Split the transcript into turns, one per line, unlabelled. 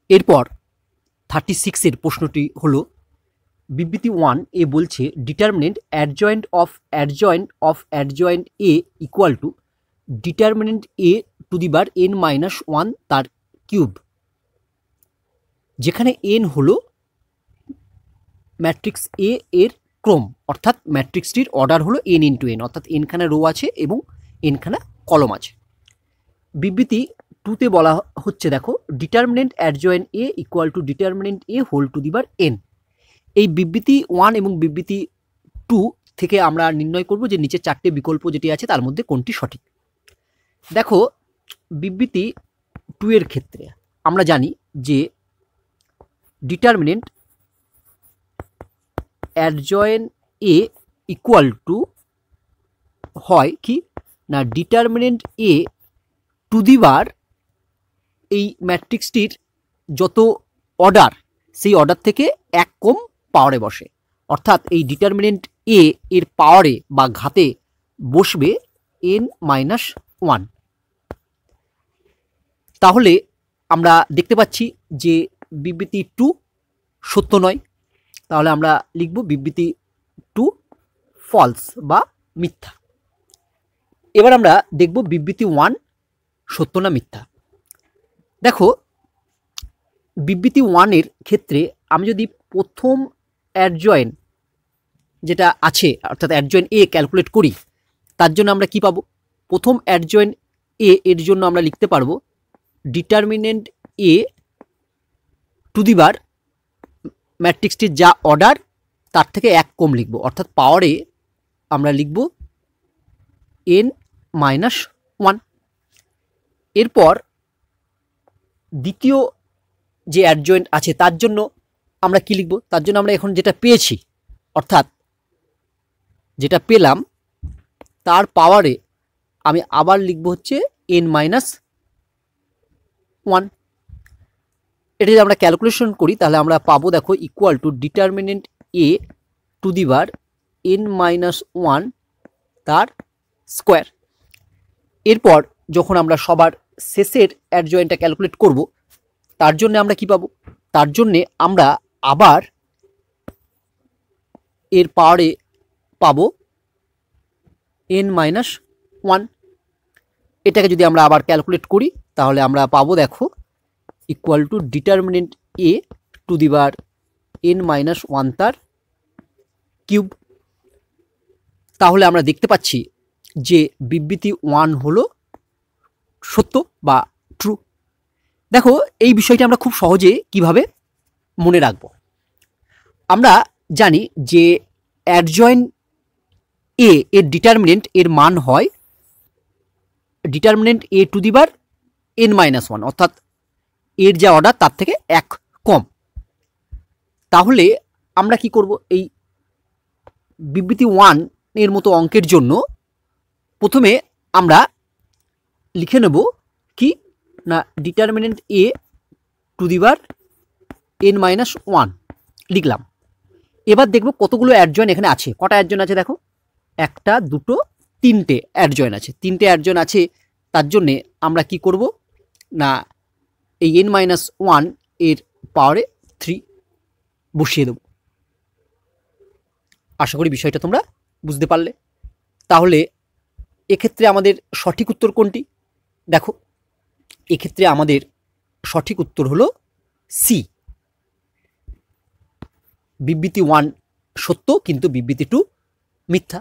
এরপর 36-এর প্রশ্নটি হলো বিবৃতি 1 এ বলছে determinant adjoint of adjoint A equal to determinant A two the bar n-1 তার কিউব, যেখানে n হলো ম্যাট্রিক্স এ এর ক্রম, অর্থাৎ ম্যাট্রিক্সটির অর্ডার হলো n ইন্টু n, অর্থাৎ nখানা রো আছে এবং nখানা কলম আছে। বিবৃতি 2-তে বলা হচ্ছে দেখো determinant adjoint A equal to determinant A whole to the power n। এই বিবৃতি 1 এবং বিবৃতি 2 থেকে আমরা নির্ণয় করব যে নিচে 4টে বিকল্প যেটি আছে তার মধ্যে কোনটি সঠিক। দেখো বিবৃতি 2 এর ক্ষেত্রে আমরা জানি যে determinant adjoint A equal two হয় কি না ডিটারমিনেন্ট এ টু দি বার এই ম্যাট্রিক্সটির যত অর্ডার সেই অর্ডার থেকে এক কম পাওয়ারে বসে, অর্থাৎ এই ডিটারমিনেন্ট এ এর পাওয়ারে বা ঘাতে বসবে n-1। তাহলে আমরা দেখতে পাচ্ছি যে বিবৃতি 2 সত্য নয়, তাহলে আমরা লিখব বিবৃতি 2 ফলস বা মিথ্যা। এবার আমরা দেখব বিবৃতি 1 সত্য না মিথ্যা। দেখো বিবৃতি 1 এর ক্ষেত্রে আমি যদি প্রথম অ্যাডজয়েন্ট যেটা আছে অর্থাৎ অ্যাডজয়েন্ট এ ক্যালকুলেট করি, তার জন্য আমরা কি পাবো? প্রথম অ্যাডজয়েন্ট এ এর জন্য আমরা লিখতে পারবো ডিটারমিনেন্ট এ টু দি বার ম্যাট্রিক্সটির যা অর্ডার তার থেকে এক কম লিখব, অর্থাৎ পাওয়ারে আমরা লিখব n-1। এরপর দ্বিতীয় যে অ্যাডজয়েন্ট আছে তার জন্য আমরা কি লিখব? তার জন্য আমরা এখন যেটা পেয়েছি অর্থাৎ যেটা পেলাম তার পাওয়ারে আমি আবার লিখব হচ্ছে n-1। এটা যদি আমরা ক্যালকুলেশন করি তাহলে আমরা পাবো দেখো equal to determinant A two the bar n-1 তার স্কোয়ার। এরপর যখন আমরা সবার শেষের অ্যাডজয়েন্টটা ক্যালকুলেট করব তার জন্য আমরা কি পাবো? তার জন্যে আমরা আবার এর পাওয়ারে পাবো n-1। এটাকে যদি আমরা আবার ক্যালকুলেট করি তাহলে আমরা পাবো দেখো equal to determinant A two the bar n-1 তার কিউব। তাহলে আমরা দেখতে পাচ্ছি যে বিবৃতি 1 হলো সত্য বা ট্রু। দেখো এই বিষয়টি আমরা খুব সহজে কিভাবে মনে রাখব। আমরা জানি যে অ্যাডজয়েন্ট এ এর ডিটারমিনেন্ট এর মান হয় determinant A two the bar n-1, অর্থাৎ এর যা অর্ডার তার থেকে এক কম। তাহলে আমরা কি করব? এই বিবৃতি 1 এর মতো অঙ্কের জন্য প্রথমে আমরা লিখে নেব কি না determinant A two the bar n-1 লিখলাম। এবার দেখব কতগুলো অ্যাডজয়েন্ট এখানে আছে। কটা অ্যাডজয়েন্ট আছে দেখো, একটা দুটো তিনটে অ্যাডজয়েন্ট আছে। তিনটে অ্যাডজয়েন্ট আছে, তার জন্যে আমরা কি করব না এই n-1 এর পাওয়ারে 3 বসিয়ে দেব। আশা করি বিষয়টা তোমরা বুঝতে পারলে। তাহলে এক্ষেত্রে আমাদের সঠিক উত্তর কোনটি? দেখো এক্ষেত্রে আমাদের সঠিক উত্তর হলো সি, বিবৃতি 1 সত্য কিন্তু বিবৃতি 2 মিথ্যা।